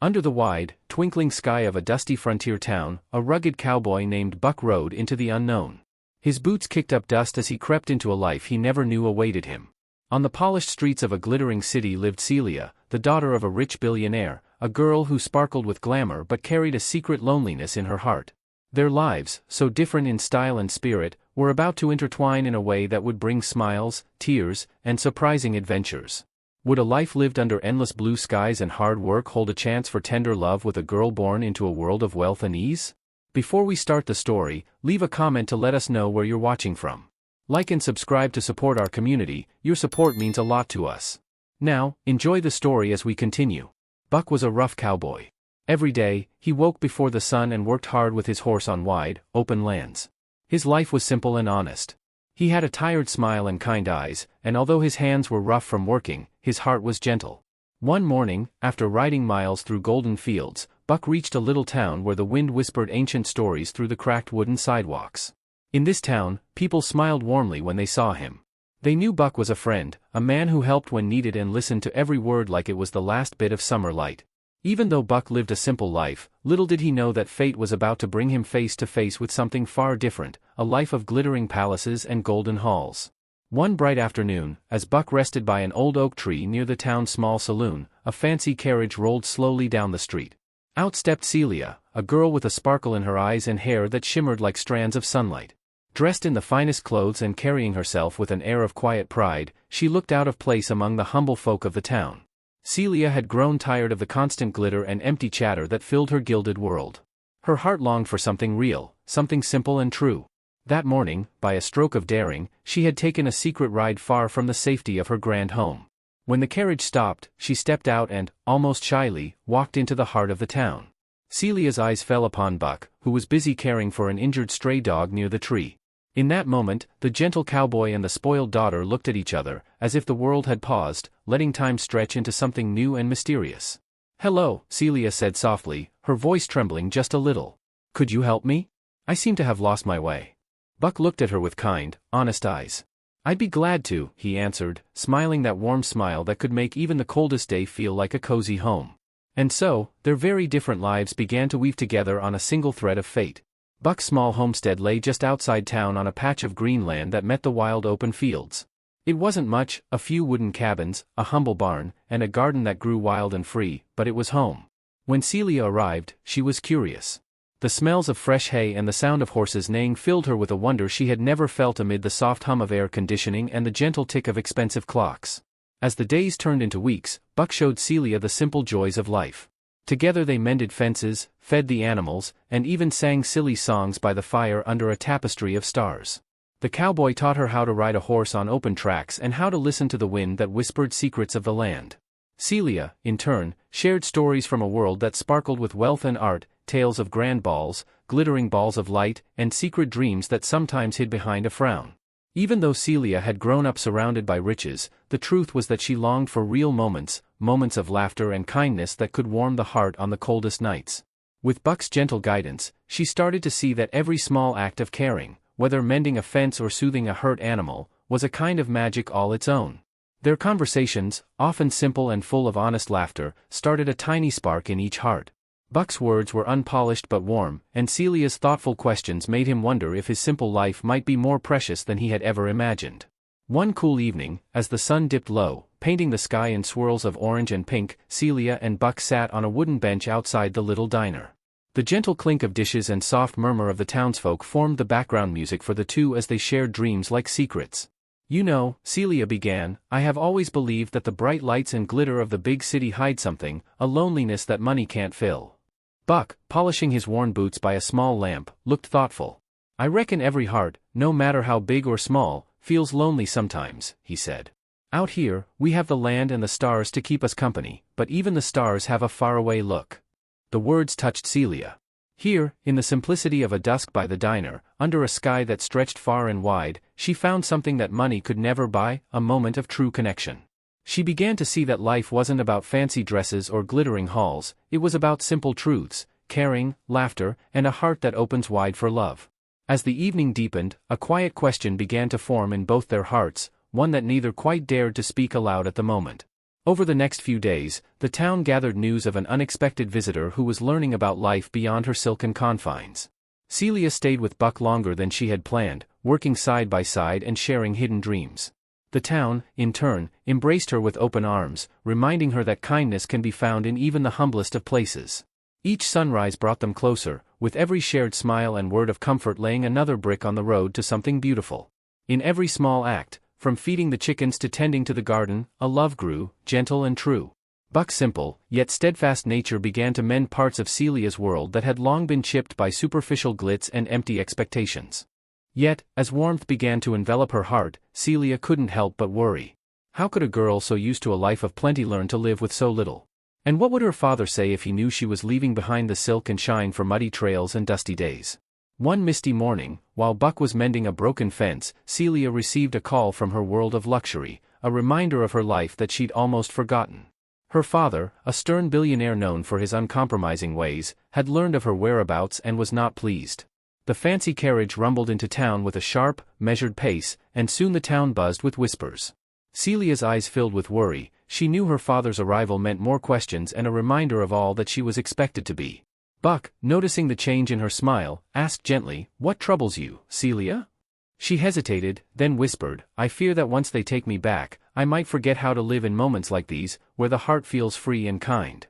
Under the wide, twinkling sky of a dusty frontier town, a rugged cowboy named Buck rode into the unknown. His boots kicked up dust as he crept into a life he never knew awaited him. On the polished streets of a glittering city lived Celia, the daughter of a rich billionaire, a girl who sparkled with glamour but carried a secret loneliness in her heart. Their lives, so different in style and spirit, were about to intertwine in a way that would bring smiles, tears, and surprising adventures. Would a life lived under endless blue skies and hard work hold a chance for tender love with a girl born into a world of wealth and ease? Before we start the story, leave a comment to let us know where you're watching from. Like and subscribe to support our community, your support means a lot to us. Now, enjoy the story as we continue. Buck was a rough cowboy. Every day, he woke before the sun and worked hard with his horse on wide, open lands. His life was simple and honest. He had a tired smile and kind eyes, and although his hands were rough from working, his heart was gentle. One morning, after riding miles through golden fields, Buck reached a little town where the wind whispered ancient stories through the cracked wooden sidewalks. In this town, people smiled warmly when they saw him. They knew Buck was a friend, a man who helped when needed and listened to every word like it was the last bit of summer light. Even though Buck lived a simple life, little did he know that fate was about to bring him face to face with something far different, a life of glittering palaces and golden halls. One bright afternoon, as Buck rested by an old oak tree near the town's small saloon, a fancy carriage rolled slowly down the street. Out stepped Celia, a girl with a sparkle in her eyes and hair that shimmered like strands of sunlight. Dressed in the finest clothes and carrying herself with an air of quiet pride, she looked out of place among the humble folk of the town. Celia had grown tired of the constant glitter and empty chatter that filled her gilded world. Her heart longed for something real, something simple and true. That morning, by a stroke of daring, she had taken a secret ride far from the safety of her grand home. When the carriage stopped, she stepped out and, almost shyly, walked into the heart of the town. Celia's eyes fell upon Buck, who was busy caring for an injured stray dog near the tree. In that moment, the gentle cowboy and the spoiled daughter looked at each other, as if the world had paused, letting time stretch into something new and mysterious. "Hello," Celia said softly, her voice trembling just a little. "Could you help me? I seem to have lost my way." Buck looked at her with kind, honest eyes. "I'd be glad to," he answered, smiling that warm smile that could make even the coldest day feel like a cozy home. And so, their very different lives began to weave together on a single thread of fate. Buck's small homestead lay just outside town on a patch of green land that met the wild open fields. It wasn't much, a few wooden cabins, a humble barn, and a garden that grew wild and free, but it was home. When Celia arrived, she was curious. The smells of fresh hay and the sound of horses neighing filled her with a wonder she had never felt amid the soft hum of air conditioning and the gentle tick of expensive clocks. As the days turned into weeks, Buck showed Celia the simple joys of life. Together they mended fences, fed the animals, and even sang silly songs by the fire under a tapestry of stars. The cowboy taught her how to ride a horse on open tracks and how to listen to the wind that whispered secrets of the land. Celia, in turn, shared stories from a world that sparkled with wealth and art, tales of grand balls, glittering balls of light, and secret dreams that sometimes hid behind a frown. Even though Celia had grown up surrounded by riches, the truth was that she longed for real moments, moments of laughter and kindness that could warm the heart on the coldest nights. With Buck's gentle guidance, she started to see that every small act of caring, whether mending a fence or soothing a hurt animal, was a kind of magic all its own. Their conversations, often simple and full of honest laughter, started a tiny spark in each heart. Buck's words were unpolished but warm, and Celia's thoughtful questions made him wonder if his simple life might be more precious than he had ever imagined. One cool evening, as the sun dipped low, painting the sky in swirls of orange and pink, Celia and Buck sat on a wooden bench outside the little diner. The gentle clink of dishes and soft murmur of the townsfolk formed the background music for the two as they shared dreams like secrets. "You know," Celia began, "I have always believed that the bright lights and glitter of the big city hide something, a loneliness that money can't fill." Buck, polishing his worn boots by a small lamp, looked thoughtful. "I reckon every heart, no matter how big or small, feels lonely sometimes," he said. "Out here, we have the land and the stars to keep us company, but even the stars have a faraway look." The words touched Celia. Here, in the simplicity of a dusk by the diner, under a sky that stretched far and wide, she found something that money could never buy, a moment of true connection. She began to see that life wasn't about fancy dresses or glittering halls, it was about simple truths, caring, laughter, and a heart that opens wide for love. As the evening deepened, a quiet question began to form in both their hearts, one that neither quite dared to speak aloud at the moment. Over the next few days, the town gathered news of an unexpected visitor who was learning about life beyond her silken confines. Celia stayed with Buck longer than she had planned, working side by side and sharing hidden dreams. The town, in turn, embraced her with open arms, reminding her that kindness can be found in even the humblest of places. Each sunrise brought them closer, with every shared smile and word of comfort laying another brick on the road to something beautiful. In every small act, from feeding the chickens to tending to the garden, a love grew, gentle and true. Buck's simple, yet steadfast nature began to mend parts of Celia's world that had long been chipped by superficial glitz and empty expectations. Yet, as warmth began to envelop her heart, Celia couldn't help but worry. How could a girl so used to a life of plenty learn to live with so little? And what would her father say if he knew she was leaving behind the silk and shine for muddy trails and dusty days? One misty morning, while Buck was mending a broken fence, Celia received a call from her world of luxury, a reminder of her life that she'd almost forgotten. Her father, a stern billionaire known for his uncompromising ways, had learned of her whereabouts and was not pleased. The fancy carriage rumbled into town with a sharp, measured pace, and soon the town buzzed with whispers. Celia's eyes filled with worry. She knew her father's arrival meant more questions and a reminder of all that she was expected to be. Buck, noticing the change in her smile, asked gently, "What troubles you, Celia?" She hesitated, then whispered, "I fear that once they take me back, I might forget how to live in moments like these, where the heart feels free and kind."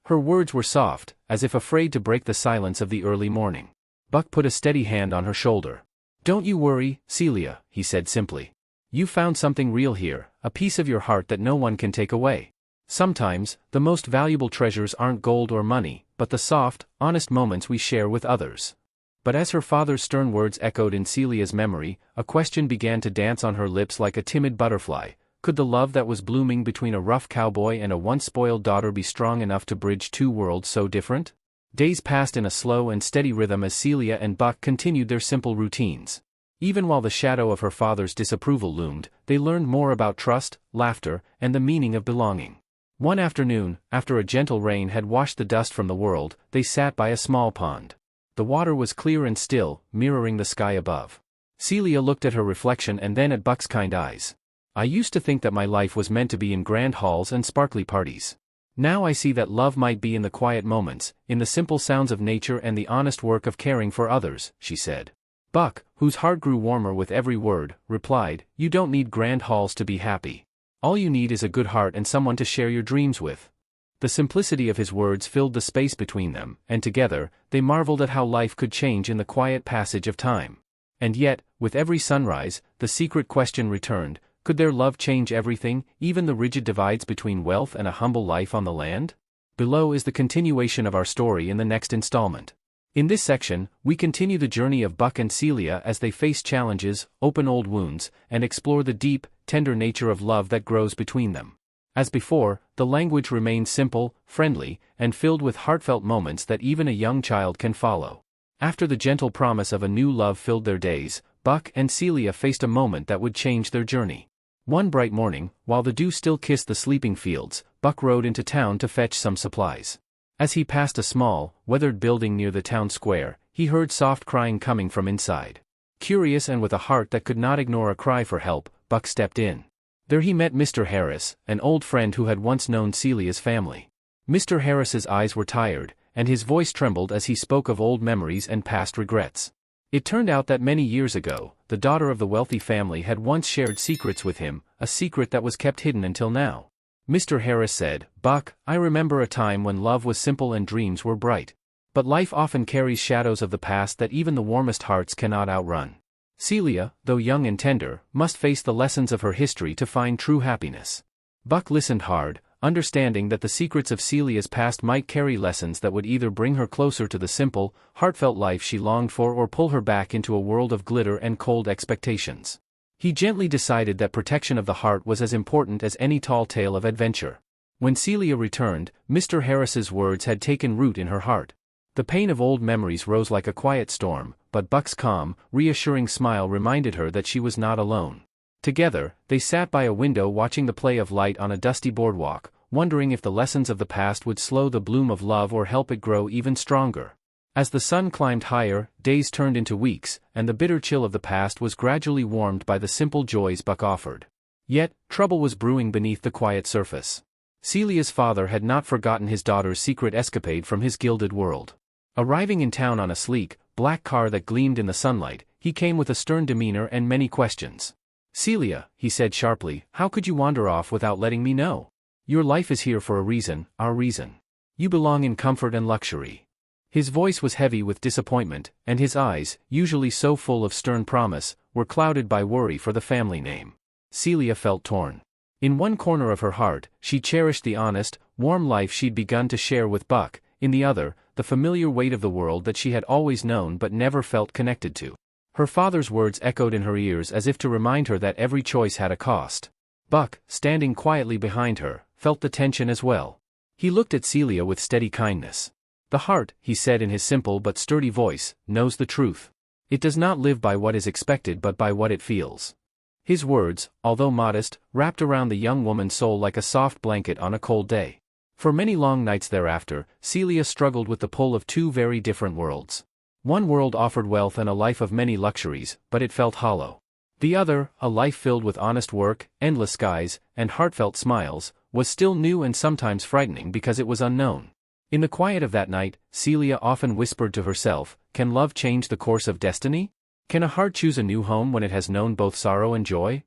Her words were soft, as if afraid to break the silence of the early morning. Buck put a steady hand on her shoulder. "Don't you worry, Celia," he said simply. "You found something real here, a piece of your heart that no one can take away. Sometimes, the most valuable treasures aren't gold or money, but the soft, honest moments we share with others." But as her father's stern words echoed in Celia's memory, a question began to dance on her lips like a timid butterfly. Could the love that was blooming between a rough cowboy and a once-spoiled daughter be strong enough to bridge two worlds so different? Days passed in a slow and steady rhythm as Celia and Buck continued their simple routines. Even while the shadow of her father's disapproval loomed, they learned more about trust, laughter, and the meaning of belonging. One afternoon, after a gentle rain had washed the dust from the world, they sat by a small pond. The water was clear and still, mirroring the sky above. Celia looked at her reflection and then at Buck's kind eyes. "I used to think that my life was meant to be in grand halls and sparkly parties. Now I see that love might be in the quiet moments, in the simple sounds of nature and the honest work of caring for others," she said. Buck, whose heart grew warmer with every word, replied, "You don't need grand halls to be happy. All you need is a good heart and someone to share your dreams with." The simplicity of his words filled the space between them, and together, they marveled at how life could change in the quiet passage of time. And yet, with every sunrise, the secret question returned: could their love change everything, even the rigid divides between wealth and a humble life on the land? Below is the continuation of our story in the next installment. In this section, we continue the journey of Buck and Celia as they face challenges, open old wounds, and explore the deep, tender nature of love that grows between them. As before, the language remains simple, friendly, and filled with heartfelt moments that even a young child can follow. After the gentle promise of a new love filled their days, Buck and Celia faced a moment that would change their journey. One bright morning, while the dew still kissed the sleeping fields, Buck rode into town to fetch some supplies. As he passed a small, weathered building near the town square, he heard soft crying coming from inside. Curious and with a heart that could not ignore a cry for help, Buck stepped in. There he met Mr. Harris, an old friend who had once known Celia's family. Mr. Harris's eyes were tired, and his voice trembled as he spoke of old memories and past regrets. It turned out that many years ago, the daughter of the wealthy family had once shared secrets with him, a secret that was kept hidden until now. Mr. Harris said, "Buck, I remember a time when love was simple and dreams were bright. But life often carries shadows of the past that even the warmest hearts cannot outrun. Celia, though young and tender, must face the lessons of her history to find true happiness." Buck listened hard, understanding that the secrets of Celia's past might carry lessons that would either bring her closer to the simple, heartfelt life she longed for or pull her back into a world of glitter and cold expectations. He gently decided that protection of the heart was as important as any tall tale of adventure. When Celia returned, Mr. Harris's words had taken root in her heart. The pain of old memories rose like a quiet storm, but Buck's calm, reassuring smile reminded her that she was not alone. Together, they sat by a window watching the play of light on a dusty boardwalk, wondering if the lessons of the past would slow the bloom of love or help it grow even stronger. As the sun climbed higher, days turned into weeks, and the bitter chill of the past was gradually warmed by the simple joys Buck offered. Yet, trouble was brewing beneath the quiet surface. Celia's father had not forgotten his daughter's secret escapade from his gilded world. Arriving in town on a sleek, black car that gleamed in the sunlight, he came with a stern demeanor and many questions. "Celia," he said sharply, "how could you wander off without letting me know? Your life is here for a reason, our reason. You belong in comfort and luxury." His voice was heavy with disappointment, and his eyes, usually so full of stern promise, were clouded by worry for the family name. Celia felt torn. In one corner of her heart, she cherished the honest, warm life she'd begun to share with Buck, in the other, the familiar weight of the world that she had always known but never felt connected to. Her father's words echoed in her ears as if to remind her that every choice had a cost. Buck, standing quietly behind her, felt the tension as well. He looked at Celia with steady kindness. "The heart," he said in his simple but sturdy voice, "knows the truth. It does not live by what is expected but by what it feels." His words, although modest, wrapped around the young woman's soul like a soft blanket on a cold day. For many long nights thereafter, Celia struggled with the pull of two very different worlds. One world offered wealth and a life of many luxuries, but it felt hollow. The other, a life filled with honest work, endless skies, and heartfelt smiles, was still new and sometimes frightening because it was unknown. In the quiet of that night, Celia often whispered to herself, "Can love change the course of destiny? Can a heart choose a new home when it has known both sorrow and joy?"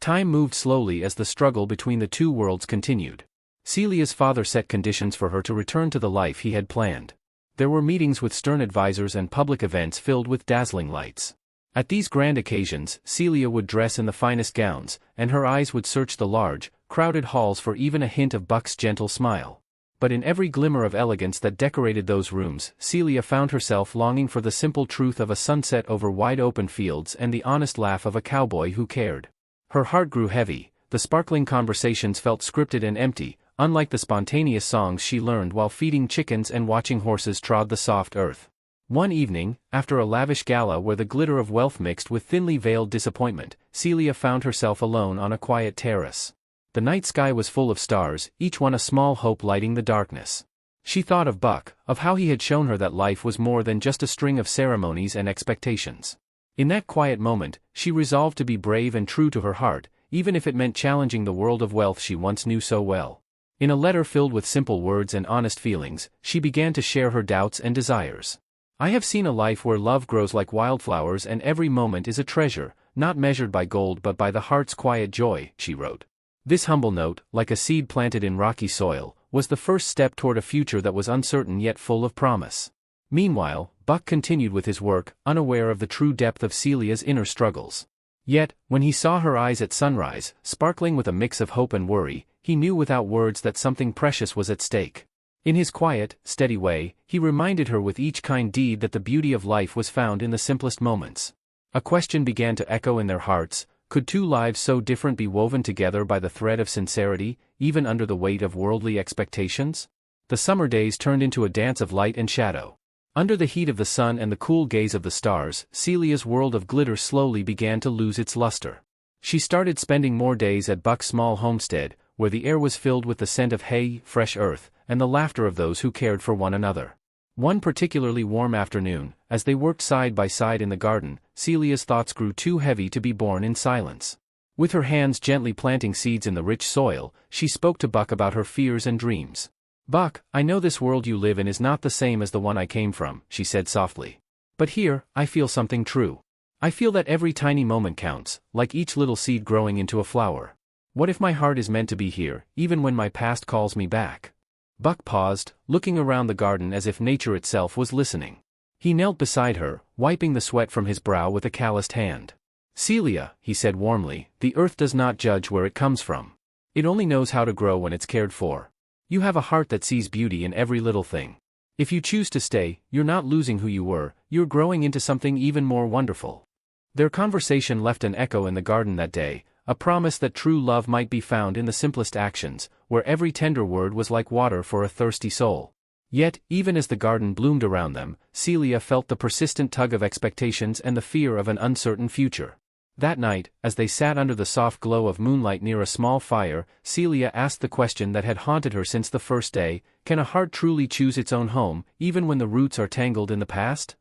Time moved slowly as the struggle between the two worlds continued. Celia's father set conditions for her to return to the life he had planned. There were meetings with stern advisors and public events filled with dazzling lights. At these grand occasions, Celia would dress in the finest gowns, and her eyes would search the large, crowded halls for even a hint of Buck's gentle smile. But in every glimmer of elegance that decorated those rooms, Celia found herself longing for the simple truth of a sunset over wide-open fields and the honest laugh of a cowboy who cared. Her heart grew heavy, the sparkling conversations felt scripted and empty, unlike the spontaneous songs she learned while feeding chickens and watching horses trod the soft earth. One evening, after a lavish gala where the glitter of wealth mixed with thinly veiled disappointment, Celia found herself alone on a quiet terrace. The night sky was full of stars, each one a small hope lighting the darkness. She thought of Buck, of how he had shown her that life was more than just a string of ceremonies and expectations. In that quiet moment, she resolved to be brave and true to her heart, even if it meant challenging the world of wealth she once knew so well. In a letter filled with simple words and honest feelings, she began to share her doubts and desires. "I have seen a life where love grows like wildflowers and every moment is a treasure, not measured by gold but by the heart's quiet joy," she wrote. This humble note, like a seed planted in rocky soil, was the first step toward a future that was uncertain yet full of promise. Meanwhile, Buck continued with his work, unaware of the true depth of Celia's inner struggles. Yet, when he saw her eyes at sunrise, sparkling with a mix of hope and worry, he knew without words that something precious was at stake. In his quiet, steady way, he reminded her with each kind deed that the beauty of life was found in the simplest moments. A question began to echo in their hearts: could two lives so different be woven together by the thread of sincerity, even under the weight of worldly expectations? The summer days turned into a dance of light and shadow. Under the heat of the sun and the cool gaze of the stars, Celia's world of glitter slowly began to lose its luster. She started spending more days at Buck's small homestead, where the air was filled with the scent of hay, fresh earth, and the laughter of those who cared for one another. One particularly warm afternoon, as they worked side by side in the garden, Celia's thoughts grew too heavy to be borne in silence. With her hands gently planting seeds in the rich soil, she spoke to Buck about her fears and dreams. "Buck, I know this world you live in is not the same as the one I came from," she said softly. "But here, I feel something true. I feel that every tiny moment counts, like each little seed growing into a flower. What if my heart is meant to be here, even when my past calls me back?" Buck paused, looking around the garden as if nature itself was listening. He knelt beside her, wiping the sweat from his brow with a calloused hand. "Celia," he said warmly, "the earth does not judge where it comes from. It only knows how to grow when it's cared for. You have a heart that sees beauty in every little thing. If you choose to stay, you're not losing who you were, you're growing into something even more wonderful." Their conversation left an echo in the garden that day, a promise that true love might be found in the simplest actions, where every tender word was like water for a thirsty soul. Yet, even as the garden bloomed around them, Celia felt the persistent tug of expectations and the fear of an uncertain future. That night, as they sat under the soft glow of moonlight near a small fire, Celia asked the question that had haunted her since the first day: can a heart truly choose its own home, even when the roots are tangled in the past?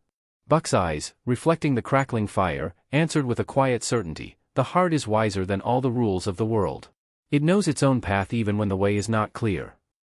Buck's eyes, reflecting the crackling fire, answered with a quiet certainty: the heart is wiser than all the rules of the world. It knows its own path even when the way is not clear.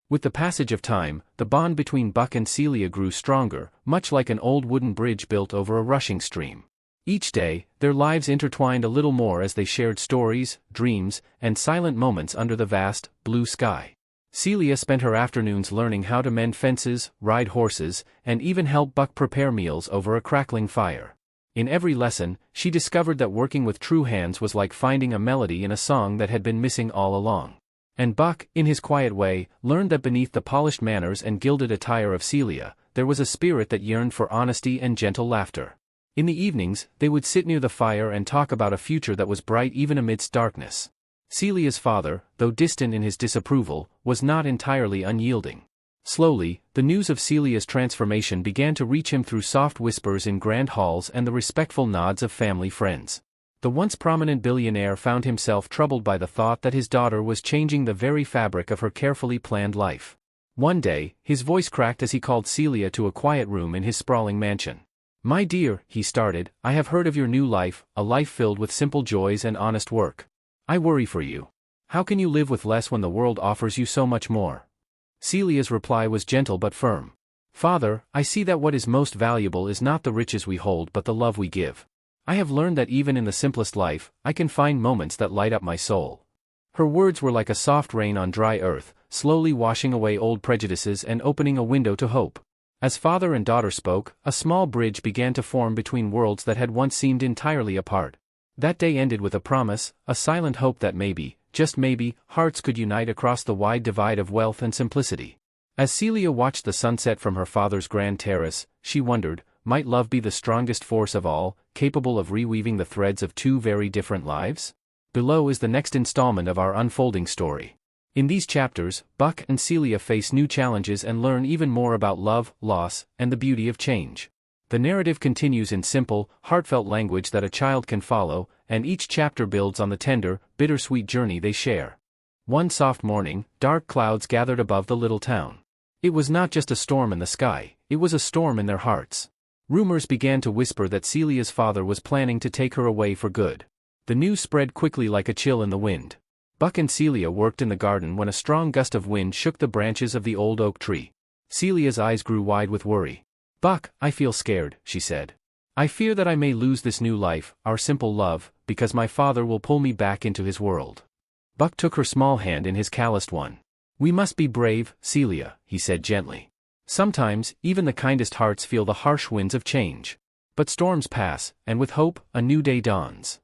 With the passage of time, the bond between Buck and Celia grew stronger, much like an old wooden bridge built over a rushing stream. Each day, their lives intertwined a little more as they shared stories, dreams, and silent moments under the vast, blue sky. Celia spent her afternoons learning how to mend fences, ride horses, and even help Buck prepare meals over a crackling fire. In every lesson, she discovered that working with true hands was like finding a melody in a song that had been missing all along. And Buck, in his quiet way, learned that beneath the polished manners and gilded attire of Celia, there was a spirit that yearned for honesty and gentle laughter. In the evenings, they would sit near the fire and talk about a future that was bright even amidst darkness. Celia's father, though distant in his disapproval, was not entirely unyielding. Slowly, the news of Celia's transformation began to reach him through soft whispers in grand halls and the respectful nods of family friends. The once prominent billionaire found himself troubled by the thought that his daughter was changing the very fabric of her carefully planned life. One day, his voice cracked as he called Celia to a quiet room in his sprawling mansion. "My dear," he started, "I have heard of your new life, a life filled with simple joys and honest work. I worry for you. How can you live with less when the world offers you so much more?" Celia's reply was gentle but firm. "Father, I see that what is most valuable is not the riches we hold but the love we give. I have learned that even in the simplest life, I can find moments that light up my soul." Her words were like a soft rain on dry earth, slowly washing away old prejudices and opening a window to hope. As father and daughter spoke, a small bridge began to form between worlds that had once seemed entirely apart. That day ended with a promise, a silent hope that maybe, just maybe, hearts could unite across the wide divide of wealth and simplicity. As Celia watched the sunset from her father's grand terrace, she wondered, might love be the strongest force of all, capable of reweaving the threads of two very different lives? Below is the next installment of our unfolding story. In these chapters, Buck and Celia face new challenges and learn even more about love, loss, and the beauty of change. The narrative continues in simple, heartfelt language that a child can follow, and each chapter builds on the tender, bittersweet journey they share. One soft morning, dark clouds gathered above the little town. It was not just a storm in the sky, it was a storm in their hearts. Rumors began to whisper that Celia's father was planning to take her away for good. The news spread quickly like a chill in the wind. Buck and Celia worked in the garden when a strong gust of wind shook the branches of the old oak tree. Celia's eyes grew wide with worry. "Buck, I feel scared," she said. "I fear that I may lose this new life, our simple love, because my father will pull me back into his world." Buck took her small hand in his calloused one. "We must be brave, Celia," he said gently. "Sometimes, even the kindest hearts feel the harsh winds of change. But storms pass, and with hope, a new day dawns."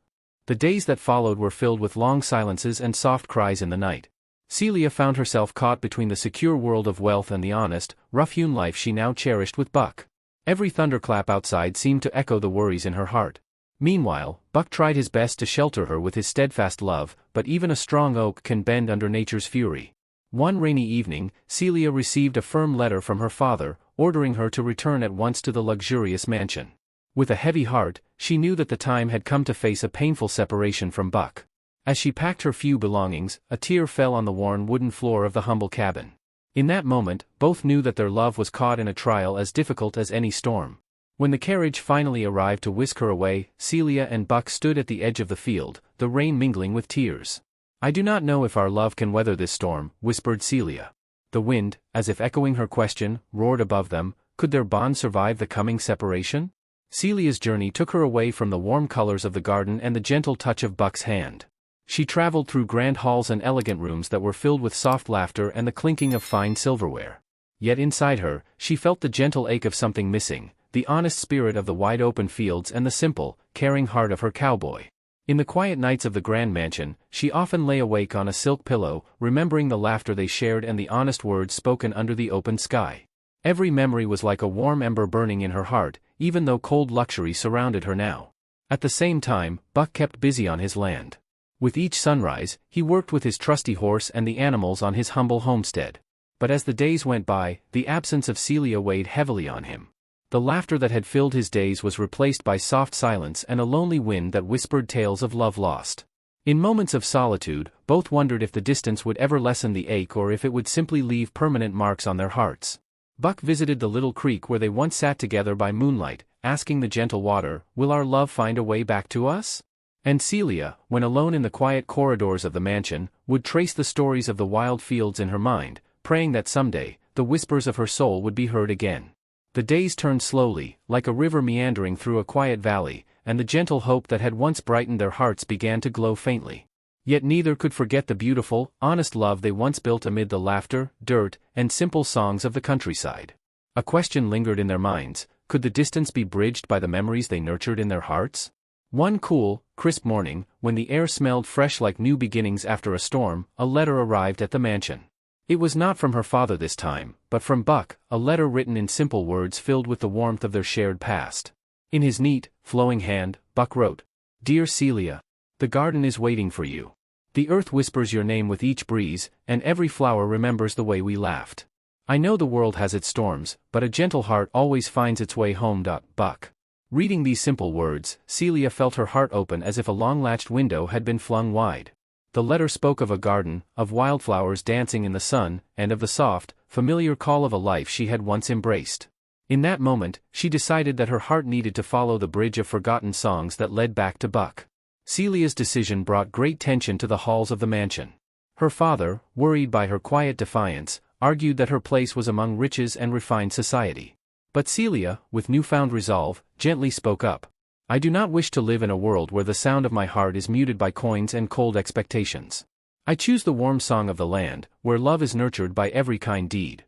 The days that followed were filled with long silences and soft cries in the night. Celia found herself caught between the secure world of wealth and the honest, rough-hewn life she now cherished with Buck. Every thunderclap outside seemed to echo the worries in her heart. Meanwhile, Buck tried his best to shelter her with his steadfast love, but even a strong oak can bend under nature's fury. One rainy evening, Celia received a firm letter from her father, ordering her to return at once to the luxurious mansion. With a heavy heart, she knew that the time had come to face a painful separation from Buck. As she packed her few belongings, a tear fell on the worn wooden floor of the humble cabin. In that moment, both knew that their love was caught in a trial as difficult as any storm. When the carriage finally arrived to whisk her away, Celia and Buck stood at the edge of the field, the rain mingling with tears. "I do not know if our love can weather this storm," whispered Celia. The wind, as if echoing her question, roared above them. Could their bond survive the coming separation? Celia's journey took her away from the warm colors of the garden and the gentle touch of Buck's hand. She traveled through grand halls and elegant rooms that were filled with soft laughter and the clinking of fine silverware. Yet inside her, she felt the gentle ache of something missing, the honest spirit of the wide-open fields and the simple, caring heart of her cowboy. In the quiet nights of the grand mansion, she often lay awake on a silk pillow, remembering the laughter they shared and the honest words spoken under the open sky. Every memory was like a warm ember burning in her heart, even though cold luxury surrounded her now. At the same time, Buck kept busy on his land. With each sunrise, he worked with his trusty horse and the animals on his humble homestead. But as the days went by, the absence of Celia weighed heavily on him. The laughter that had filled his days was replaced by soft silence and a lonely wind that whispered tales of love lost. In moments of solitude, both wondered if the distance would ever lessen the ache or if it would simply leave permanent marks on their hearts. Buck visited the little creek where they once sat together by moonlight, asking the gentle water, "Will our love find a way back to us?" And Celia, when alone in the quiet corridors of the mansion, would trace the stories of the wild fields in her mind, praying that someday, the whispers of her soul would be heard again. The days turned slowly, like a river meandering through a quiet valley, and the gentle hope that had once brightened their hearts began to glow faintly. Yet neither could forget the beautiful, honest love they once built amid the laughter, dirt, and simple songs of the countryside. A question lingered in their minds: could the distance be bridged by the memories they nurtured in their hearts? One cool, crisp morning, when the air smelled fresh like new beginnings after a storm, a letter arrived at the mansion. It was not from her father this time, but from Buck, a letter written in simple words filled with the warmth of their shared past. In his neat, flowing hand, Buck wrote, "Dear Celia, the garden is waiting for you. The earth whispers your name with each breeze, and every flower remembers the way we laughed. I know the world has its storms, but a gentle heart always finds its way home. Buck." Reading these simple words, Celia felt her heart open as if a long-latched window had been flung wide. The letter spoke of a garden, of wildflowers dancing in the sun, and of the soft, familiar call of a life she had once embraced. In that moment, she decided that her heart needed to follow the bridge of forgotten songs that led back to Buck. Celia's decision brought great tension to the halls of the mansion. Her father, worried by her quiet defiance, argued that her place was among riches and refined society. But Celia, with newfound resolve, gently spoke up. "I do not wish to live in a world where the sound of my heart is muted by coins and cold expectations. I choose the warm song of the land, where love is nurtured by every kind deed."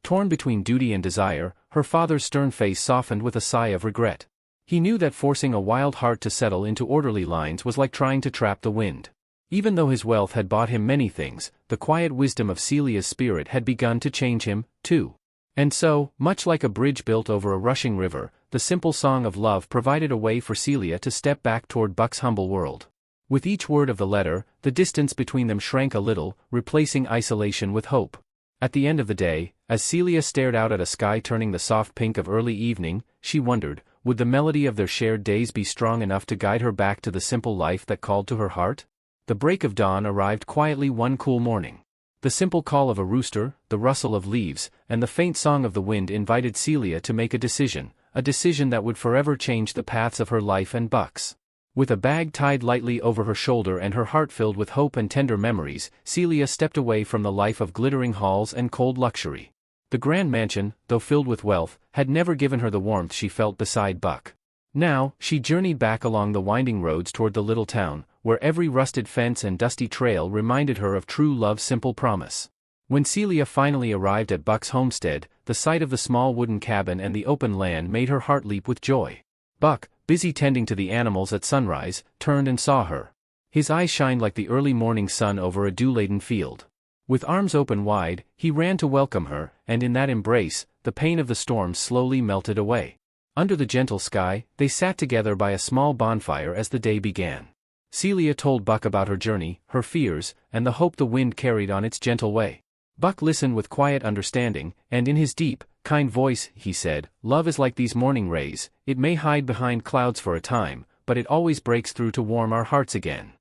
Torn between duty and desire, her father's stern face softened with a sigh of regret. He knew that forcing a wild heart to settle into orderly lines was like trying to trap the wind. Even though his wealth had bought him many things, the quiet wisdom of Celia's spirit had begun to change him, too. And so, much like a bridge built over a rushing river, the simple song of love provided a way for Celia to step back toward Buck's humble world. With each word of the letter, the distance between them shrank a little, replacing isolation with hope. At the end of the day, as Celia stared out at a sky turning the soft pink of early evening, she wondered, would the melody of their shared days be strong enough to guide her back to the simple life that called to her heart? The break of dawn arrived quietly one cool morning. The simple call of a rooster, the rustle of leaves, and the faint song of the wind invited Celia to make a decision that would forever change the paths of her life and Buck's. With a bag tied lightly over her shoulder and her heart filled with hope and tender memories, Celia stepped away from the life of glittering halls and cold luxury. The grand mansion, though filled with wealth, had never given her the warmth she felt beside Buck. Now, she journeyed back along the winding roads toward the little town, where every rusted fence and dusty trail reminded her of true love's simple promise. When Celia finally arrived at Buck's homestead, the sight of the small wooden cabin and the open land made her heart leap with joy. Buck, busy tending to the animals at sunrise, turned and saw her. His eyes shined like the early morning sun over a dew-laden field. With arms open wide, he ran to welcome her, and in that embrace, the pain of the storm slowly melted away. Under the gentle sky, they sat together by a small bonfire as the day began. Celia told Buck about her journey, her fears, and the hope the wind carried on its gentle way. Buck listened with quiet understanding, and in his deep, kind voice, he said, "Love is like these morning rays, it may hide behind clouds for a time, but it always breaks through to warm our hearts again."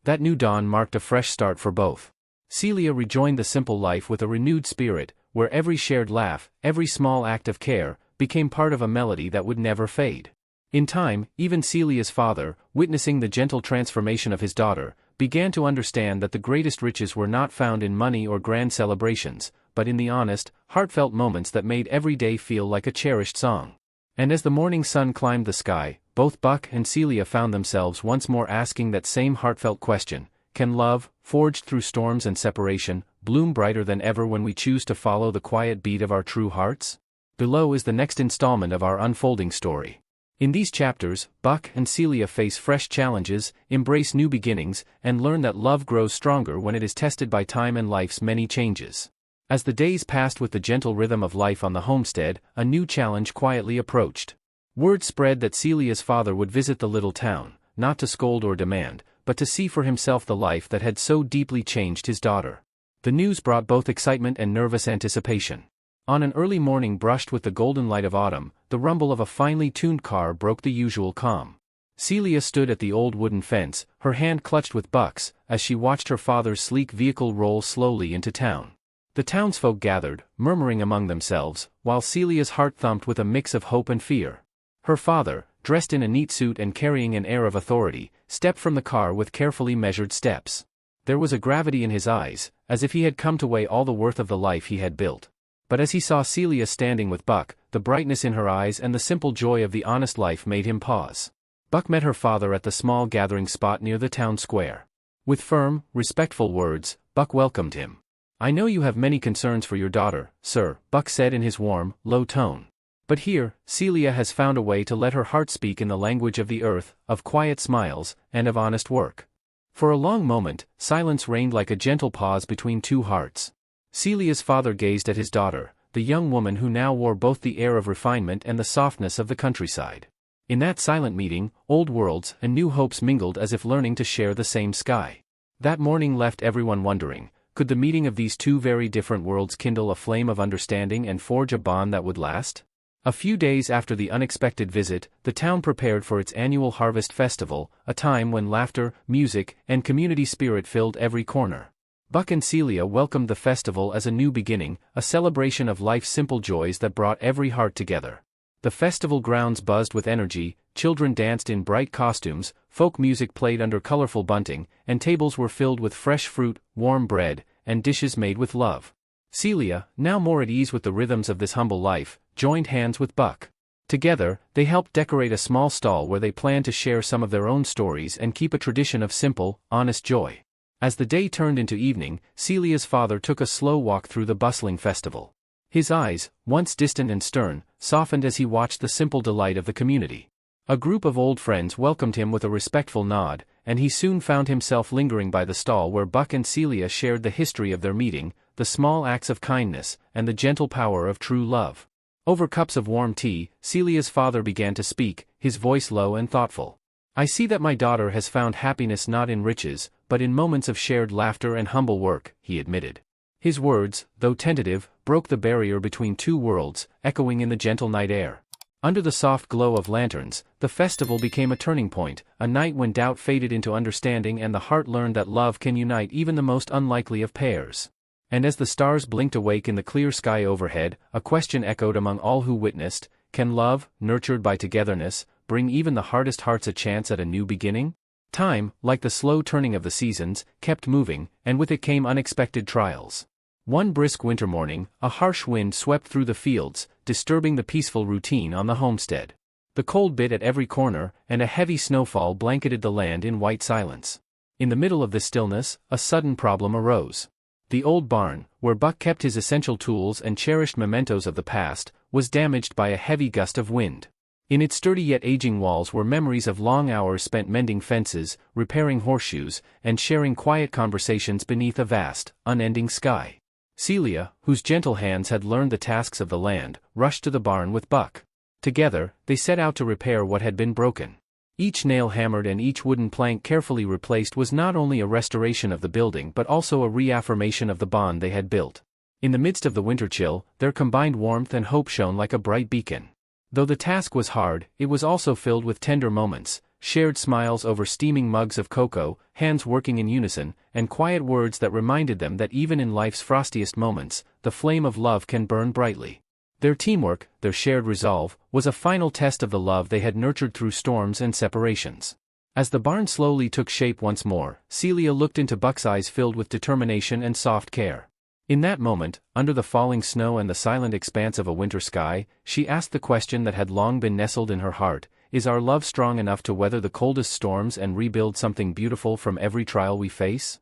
That new dawn marked a fresh start for both. Celia rejoined the simple life with a renewed spirit, where every shared laugh, every small act of care, became part of a melody that would never fade. In time, even Celia's father, witnessing the gentle transformation of his daughter, began to understand that the greatest riches were not found in money or grand celebrations, but in the honest, heartfelt moments that made every day feel like a cherished song. And as the morning sun climbed the sky, both Buck and Celia found themselves once more asking that same heartfelt question: can love, forged through storms and separation, bloom brighter than ever when we choose to follow the quiet beat of our true hearts? Below is the next installment of our unfolding story. In these chapters, Buck and Celia face fresh challenges, embrace new beginnings, and learn that love grows stronger when it is tested by time and life's many changes. As the days passed with the gentle rhythm of life on the homestead, a new challenge quietly approached. Word spread that Celia's father would visit the little town, not to scold or demand, but to see for himself the life that had so deeply changed his daughter. The news brought both excitement and nervous anticipation. On an early morning brushed with the golden light of autumn, the rumble of a finely tuned car broke the usual calm. Celia stood at the old wooden fence, her hand clutched with Buck's, as she watched her father's sleek vehicle roll slowly into town. The townsfolk gathered, murmuring among themselves, while Celia's heart thumped with a mix of hope and fear. Her father, dressed in a neat suit and carrying an air of authority, stepped from the car with carefully measured steps. There was a gravity in his eyes, as if he had come to weigh all the worth of the life he had built. But as he saw Celia standing with Buck, the brightness in her eyes and the simple joy of the honest life made him pause. Buck met her father at the small gathering spot near the town square. With firm, respectful words, Buck welcomed him. "I know you have many concerns for your daughter, sir," Buck said in his warm, low tone. "But here, Celia has found a way to let her heart speak in the language of the earth, of quiet smiles, and of honest work." For a long moment, silence reigned like a gentle pause between two hearts. Celia's father gazed at his daughter, the young woman who now wore both the air of refinement and the softness of the countryside. In that silent meeting, old worlds and new hopes mingled as if learning to share the same sky. That morning left everyone wondering, could the meeting of these two very different worlds kindle a flame of understanding and forge a bond that would last? A few days after the unexpected visit, the town prepared for its annual harvest festival, a time when laughter, music, and community spirit filled every corner. Buck and Celia welcomed the festival as a new beginning, a celebration of life's simple joys that brought every heart together. The festival grounds buzzed with energy, children danced in bright costumes, folk music played under colorful bunting, and tables were filled with fresh fruit, warm bread, and dishes made with love. Celia, now more at ease with the rhythms of this humble life, joined hands with Buck. Together, they helped decorate a small stall where they planned to share some of their own stories and keep a tradition of simple, honest joy. As the day turned into evening, Celia's father took a slow walk through the bustling festival. His eyes, once distant and stern, softened as he watched the simple delight of the community. A group of old friends welcomed him with a respectful nod, and he soon found himself lingering by the stall where Buck and Celia shared the history of their meeting, the small acts of kindness, and the gentle power of true love. Over cups of warm tea, Celia's father began to speak, his voice low and thoughtful. "I see that my daughter has found happiness not in riches, but in moments of shared laughter and humble work," he admitted. His words, though tentative, broke the barrier between two worlds, echoing in the gentle night air. Under the soft glow of lanterns, the festival became a turning point, a night when doubt faded into understanding and the heart learned that love can unite even the most unlikely of pairs. And as the stars blinked awake in the clear sky overhead, a question echoed among all who witnessed: can love, nurtured by togetherness, bring even the hardest hearts a chance at a new beginning? Time, like the slow turning of the seasons, kept moving, and with it came unexpected trials. One brisk winter morning, a harsh wind swept through the fields, disturbing the peaceful routine on the homestead. The cold bit at every corner, and a heavy snowfall blanketed the land in white silence. In the middle of this stillness, a sudden problem arose. The old barn, where Buck kept his essential tools and cherished mementos of the past, was damaged by a heavy gust of wind. In its sturdy yet aging walls were memories of long hours spent mending fences, repairing horseshoes, and sharing quiet conversations beneath a vast, unending sky. Celia, whose gentle hands had learned the tasks of the land, rushed to the barn with Buck. Together, they set out to repair what had been broken. Each nail hammered and each wooden plank carefully replaced was not only a restoration of the building but also a reaffirmation of the bond they had built. In the midst of the winter chill, their combined warmth and hope shone like a bright beacon. Though the task was hard, it was also filled with tender moments, shared smiles over steaming mugs of cocoa, hands working in unison, and quiet words that reminded them that even in life's frostiest moments, the flame of love can burn brightly. Their teamwork, their shared resolve, was a final test of the love they had nurtured through storms and separations. As the barn slowly took shape once more, Celia looked into Buck's eyes filled with determination and soft care. In that moment, under the falling snow and the silent expanse of a winter sky, she asked the question that had long been nestled in her heart: is our love strong enough to weather the coldest storms and rebuild something beautiful from every trial we face?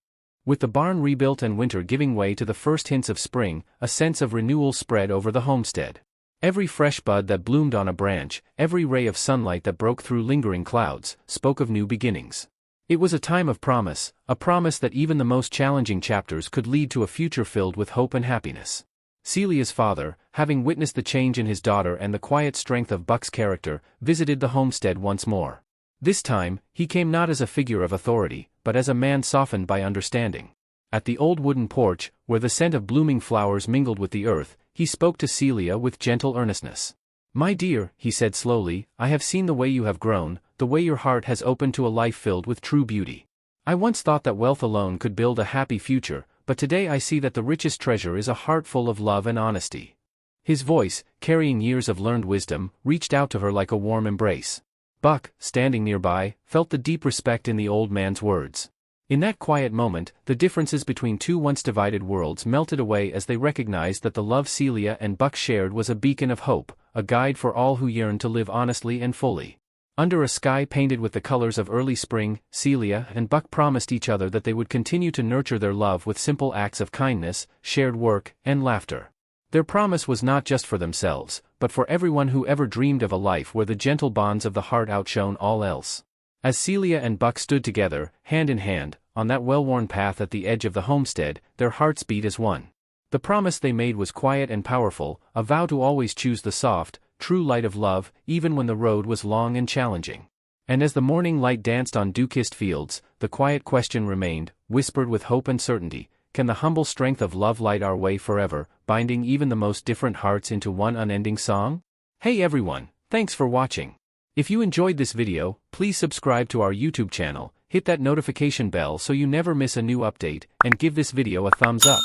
With the barn rebuilt and winter giving way to the first hints of spring, a sense of renewal spread over the homestead. Every fresh bud that bloomed on a branch, every ray of sunlight that broke through lingering clouds, spoke of new beginnings. It was a time of promise, a promise that even the most challenging chapters could lead to a future filled with hope and happiness. Celia's father, having witnessed the change in his daughter and the quiet strength of Buck's character, visited the homestead once more. This time, he came not as a figure of authority, but as a man softened by understanding. At the old wooden porch, where the scent of blooming flowers mingled with the earth, he spoke to Celia with gentle earnestness. "My dear," he said slowly, "I have seen the way you have grown, the way your heart has opened to a life filled with true beauty. I once thought that wealth alone could build a happy future, but today I see that the richest treasure is a heart full of love and honesty." His voice, carrying years of learned wisdom, reached out to her like a warm embrace. Buck, standing nearby, felt the deep respect in the old man's words. In that quiet moment, the differences between two once divided worlds melted away as they recognized that the love Celia and Buck shared was a beacon of hope, a guide for all who yearned to live honestly and fully. Under a sky painted with the colors of early spring, Celia and Buck promised each other that they would continue to nurture their love with simple acts of kindness, shared work, and laughter. Their promise was not just for themselves, but for everyone who ever dreamed of a life where the gentle bonds of the heart outshone all else. As Celia and Buck stood together, hand in hand, on that well-worn path at the edge of the homestead, their hearts beat as one. The promise they made was quiet and powerful, a vow to always choose the soft, true light of love, even when the road was long and challenging. And as the morning light danced on dew-kissed fields, the quiet question remained, whispered with hope and certainty: can the humble strength of love light our way forever, binding even the most different hearts into one unending song? Hey everyone, thanks for watching. If you enjoyed this video, please subscribe to our YouTube channel, hit that notification bell so you never miss a new update, and give this video a thumbs up.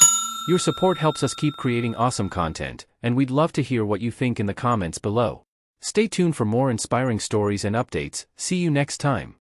Your support helps us keep creating awesome content, and we'd love to hear what you think in the comments below. Stay tuned for more inspiring stories and updates. See you next time.